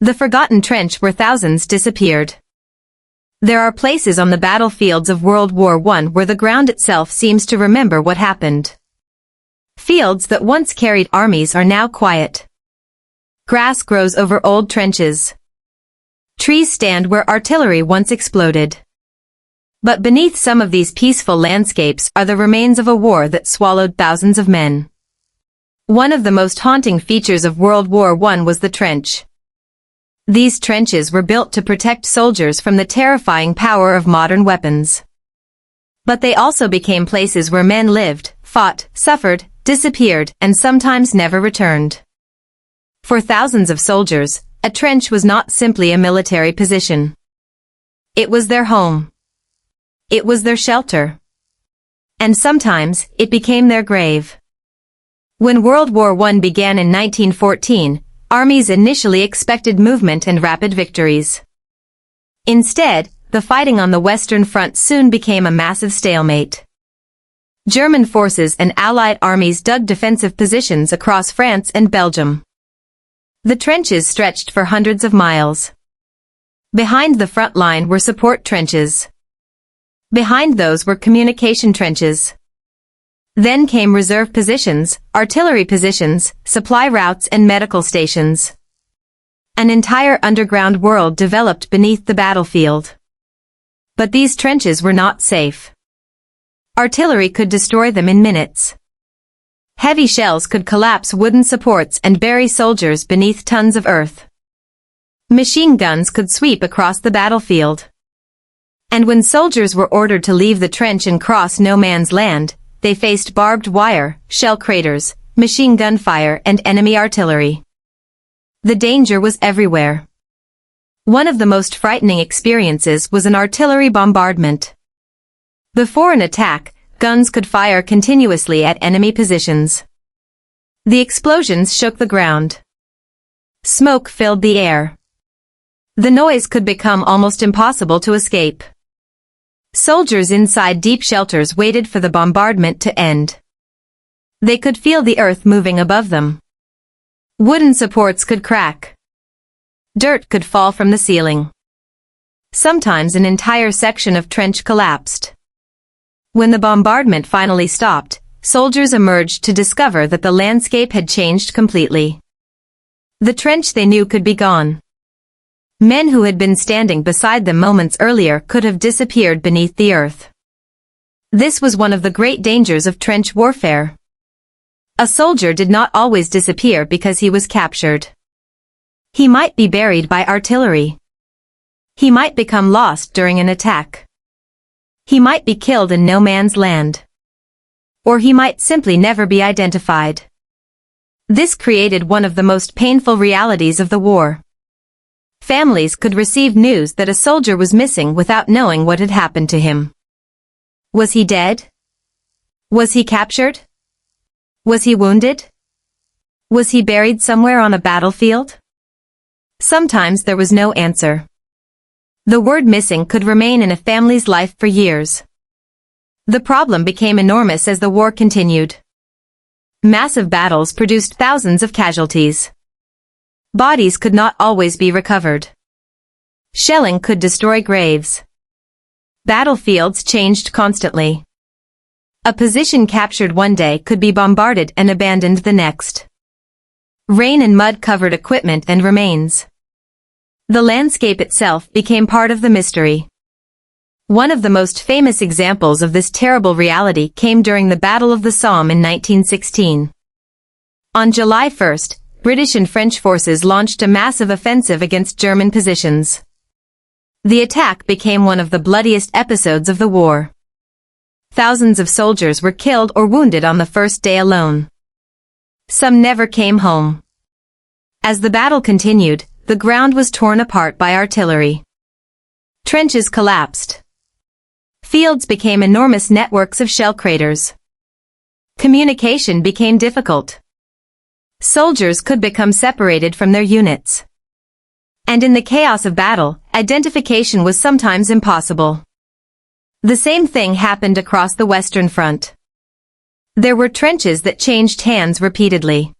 The forgotten trench where thousands disappeared. There are places on the battlefields of World War I where the ground itself seems to remember what happened. Fields that once carried armies are now quiet. Grass grows over old trenches. Trees stand where artillery once exploded. But beneath some of these peaceful landscapes are the remains of a war that swallowed thousands of men. One of the most haunting features of World War I was the trench. These trenches were built to protect soldiers from the terrifying power of modern weapons. But they also became places where men lived, fought, suffered, disappeared, and sometimes never returned. For thousands of soldiers, a trench was not simply a military position. It was their home. It was their shelter. And sometimes, it became their grave. When World War I began in 1914, armies initially expected movement and rapid victories. Instead, the fighting on the Western Front soon became a massive stalemate. German forces and Allied armies dug defensive positions across France and Belgium. The trenches stretched for hundreds of miles. Behind the front line were support trenches. Behind those were communication trenches. Then came reserve positions, artillery positions, supply routes and medical stations. An entire underground world developed beneath the battlefield. But these trenches were not safe. Artillery could destroy them in minutes. Heavy shells could collapse wooden supports and bury soldiers beneath tons of earth. Machine guns could sweep across the battlefield. And when soldiers were ordered to leave the trench and cross no man's land, they faced barbed wire, shell craters, machine gun fire and enemy artillery. The danger was everywhere. One of the most frightening experiences was an artillery bombardment. Before an attack, guns could fire continuously at enemy positions. The explosions shook the ground. Smoke filled the air. The noise could become almost impossible to escape. Soldiers inside deep shelters waited for the bombardment to end. They could feel the earth moving above them. Wooden supports could crack. Dirt could fall from the ceiling. Sometimes an entire section of trench collapsed. When the bombardment finally stopped, soldiers emerged to discover that the landscape had changed completely. The trench they knew could be gone. Men who had been standing beside them moments earlier could have disappeared beneath the earth. This was one of the great dangers of trench warfare. A soldier did not always disappear because he was captured. He might be buried by artillery. He might become lost during an attack. He might be killed in no man's land. Or he might simply never be identified. This created one of the most painful realities of the war. Families could receive news that a soldier was missing without knowing what had happened to him. Was he dead? Was he captured? Was he wounded? Was he buried somewhere on a battlefield? Sometimes there was no answer. The word missing could remain in a family's life for years. The problem became enormous as the war continued. Massive battles produced thousands of casualties. Bodies could not always be recovered. Shelling could destroy graves. Battlefields changed constantly. A position captured one day could be bombarded and abandoned the next. Rain and mud covered equipment and remains. The landscape itself became part of the mystery. One of the most famous examples of this terrible reality came during the Battle of the Somme in 1916. On July 1st, British and French forces launched a massive offensive against German positions. The attack became one of the bloodiest episodes of the war. Thousands of soldiers were killed or wounded on the first day alone. Some never came home. As the battle continued, the ground was torn apart by artillery. Trenches collapsed. Fields became enormous networks of shell craters. Communication became difficult. Soldiers could become separated from their units. And in the chaos of battle, identification was sometimes impossible. The same thing happened across the Western Front. There were trenches that changed hands repeatedly.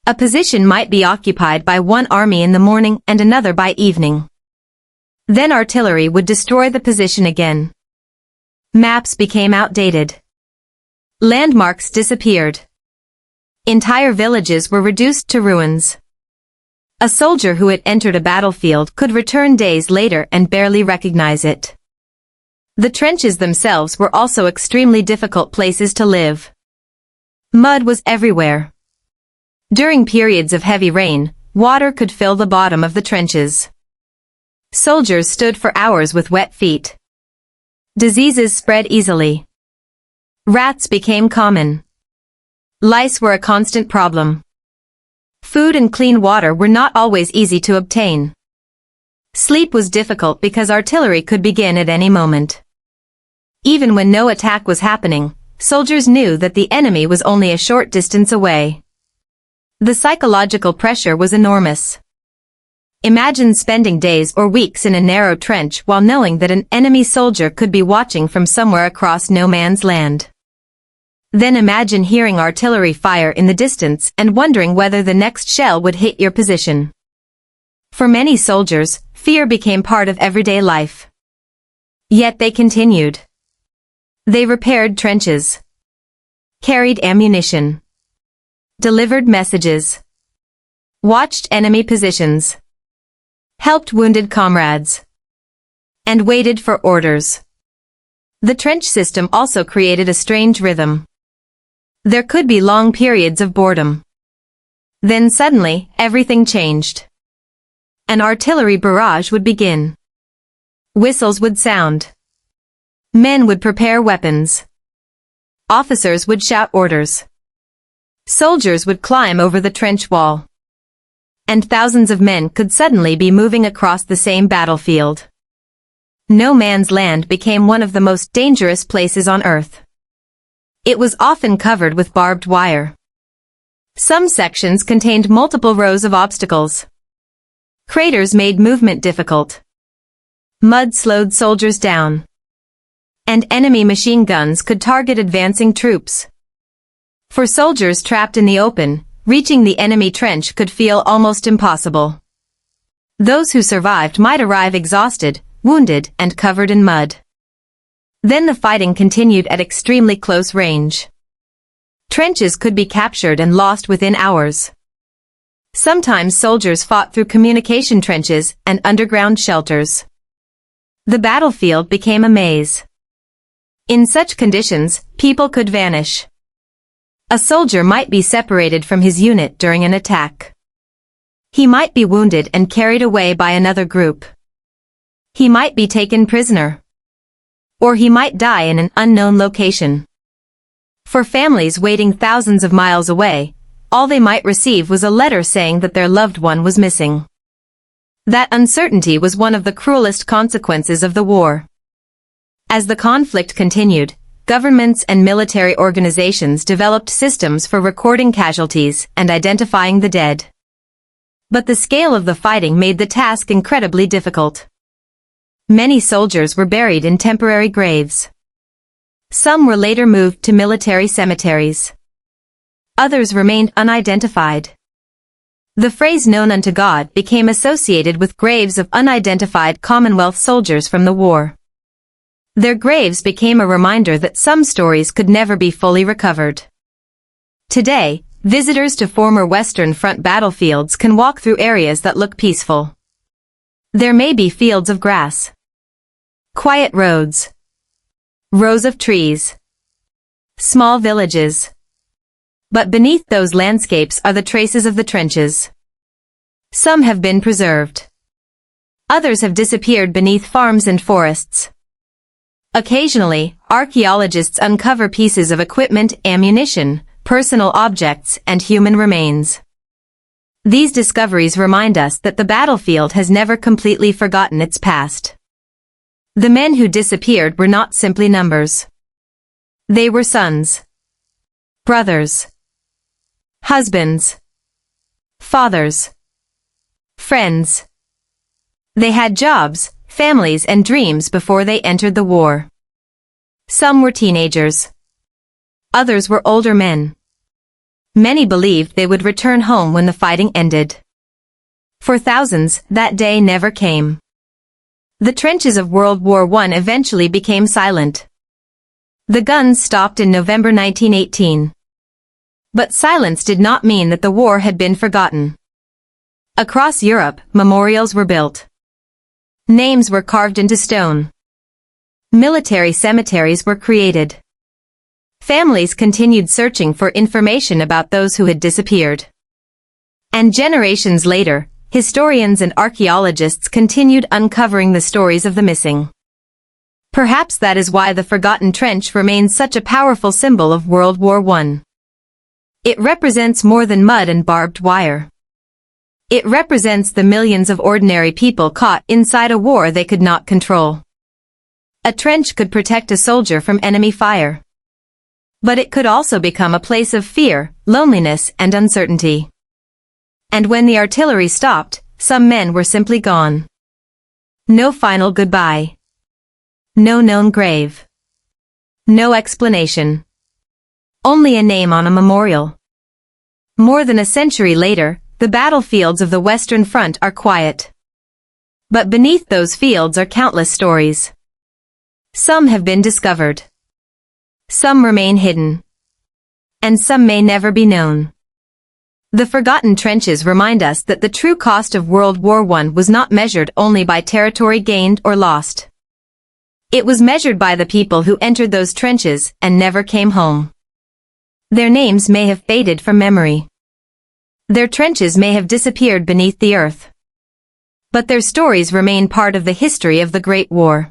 A position might be occupied by one army in the morning and another by evening. Then artillery would destroy the position again. Maps became outdated. Landmarks disappeared. Entire villages were reduced to ruins. A soldier who had entered a battlefield could return days later and barely recognize it. The trenches themselves were also extremely difficult places to live. Mud was everywhere. During periods of heavy rain, water could fill the bottom of the trenches. Soldiers stood for hours with wet feet. Diseases spread easily. Rats became common. Lice were a constant problem. Food and clean water were not always easy to obtain. Sleep was difficult because artillery could begin at any moment. Even when no attack was happening, soldiers knew that the enemy was only a short distance away. The psychological pressure was enormous. Imagine spending days or weeks in a narrow trench while knowing that an enemy soldier could be watching from somewhere across no man's land. Then imagine hearing artillery fire in the distance and wondering whether the next shell would hit your position. For many soldiers, fear became part of everyday life. Yet they continued. They repaired trenches, carried ammunition, delivered messages, watched enemy positions, helped wounded comrades, and waited for orders. The trench system also created a strange rhythm. There could be long periods of boredom. Then suddenly, everything changed. An artillery barrage would begin. Whistles would sound. Men would prepare weapons. Officers would shout orders. Soldiers would climb over the trench wall. And thousands of men could suddenly be moving across the same battlefield. No man's land became one of the most dangerous places on earth. It was often covered with barbed wire. Some sections contained multiple rows of obstacles. Craters made movement difficult. Mud slowed soldiers down. And enemy machine guns could target advancing troops. For soldiers trapped in the open, reaching the enemy trench could feel almost impossible. Those who survived might arrive exhausted, wounded, and covered in mud. Then the fighting continued at extremely close range. Trenches could be captured and lost within hours. Sometimes soldiers fought through communication trenches and underground shelters. The battlefield became a maze. In such conditions, people could vanish. A soldier might be separated from his unit during an attack. He might be wounded and carried away by another group. He might be taken prisoner. Or he might die in an unknown location. For families waiting thousands of miles away, all they might receive was a letter saying that their loved one was missing. That uncertainty was one of the cruelest consequences of the war. As the conflict continued, governments and military organizations developed systems for recording casualties and identifying the dead. But the scale of the fighting made the task incredibly difficult. Many soldiers were buried in temporary graves. Some were later moved to military cemeteries. Others remained unidentified. The phrase "known unto God" became associated with graves of unidentified Commonwealth soldiers from the war. Their graves became a reminder that some stories could never be fully recovered. Today, visitors to former Western Front battlefields can walk through areas that look peaceful. There may be fields of grass, quiet roads, rows of trees, small villages. But beneath those landscapes are the traces of the trenches. Some have been preserved. Others have disappeared beneath farms and forests. Occasionally, archaeologists uncover pieces of equipment, ammunition, personal objects, and human remains. These discoveries remind us that the battlefield has never completely forgotten its past. The men who disappeared were not simply numbers. They were sons, brothers, husbands, fathers, friends. They had jobs, families, and dreams before they entered the war. Some were teenagers. Others were older men. Many believed they would return home when the fighting ended. For thousands, that day never came. The trenches of World War I eventually became silent. The guns stopped in November 1918. But silence did not mean that the war had been forgotten. Across Europe, memorials were built. Names were carved into stone. Military cemeteries were created. Families continued searching for information about those who had disappeared. And generations later, historians and archaeologists continued uncovering the stories of the missing. Perhaps that is why the Forgotten Trench remains such a powerful symbol of World War I. It represents more than mud and barbed wire. It represents the millions of ordinary people caught inside a war they could not control. A trench could protect a soldier from enemy fire. But it could also become a place of fear, loneliness, and uncertainty. And when the artillery stopped, some men were simply gone. No final goodbye. No known grave. No explanation. Only a name on a memorial. More than a century later, the battlefields of the Western Front are quiet. But beneath those fields are countless stories. Some have been discovered. Some remain hidden. And some may never be known. The Forgotten Trenches remind us that the true cost of World War I was not measured only by territory gained or lost. It was measured by the people who entered those trenches and never came home. Their names may have faded from memory. Their trenches may have disappeared beneath the earth. But their stories remain part of the history of the Great War.